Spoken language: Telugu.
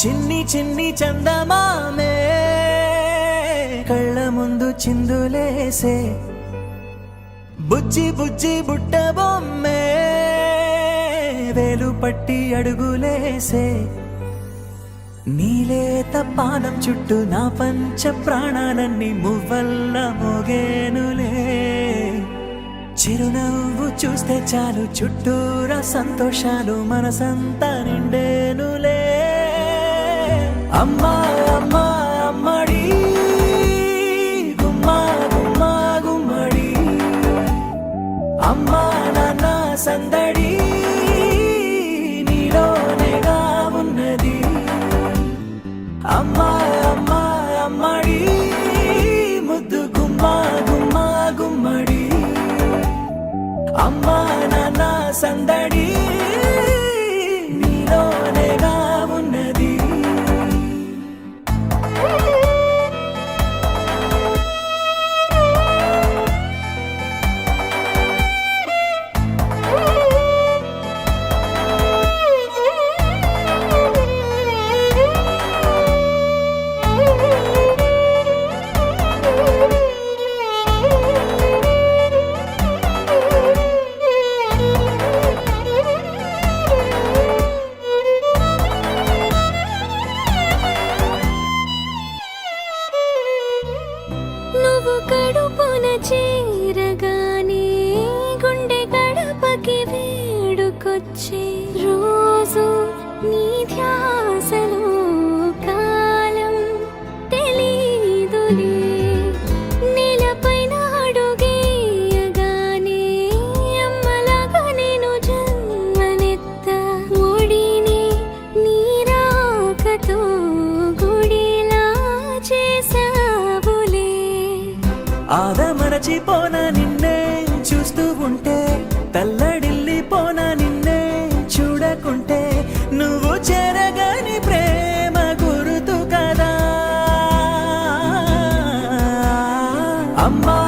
చిన్ని చిన్ని చందమామే కళ్ళ ముందు చిందులేసే బుజ్జి బుజ్జి బుట్ట బొమ్మే వేలు పట్టి అడుగులేసే నీలేత పానం చుట్టూ నా పంచ ప్రాణాలన్నీ మువ్వల్ల మోగేనులే చిరునవ్వు చూస్తే చాలు చుట్టూరా సంతోషాలు మనసంతా నిండేనులే అమ్మా అమ్మా అమ్మడి గుమ్మా గుమ్మా గుమ్మడి అమ్మా నాన్న సందడి నీలోనేగా ఉన్నది అమ్మా అమ్మా అమ్మడి ముద్దు గుమ్మా గుమ్మా గుమ్మడి అమ్మా నాన్న సందడి నీలోనేగా ఉన్నది నువ్వు కడుపున చేరగానే గుండె గడపకి వేడుకొచ్చే రోజు నీ ధ్యాసలో కాలం తెలీదులే నేలపైన అడుగేయగానే అమ్మలాగా నేను జన్మనెత్త ఒడిని నీ రాకతో గుడిలా చేసావులే ఆదమరచిపోనా నిన్నే చూస్తూ ఉంటే తల్లడిల్లిపోనా నిన్నే చూడకుంటే నువ్వు చెరగని ప్రేమ గురుతు కదా అమ్మా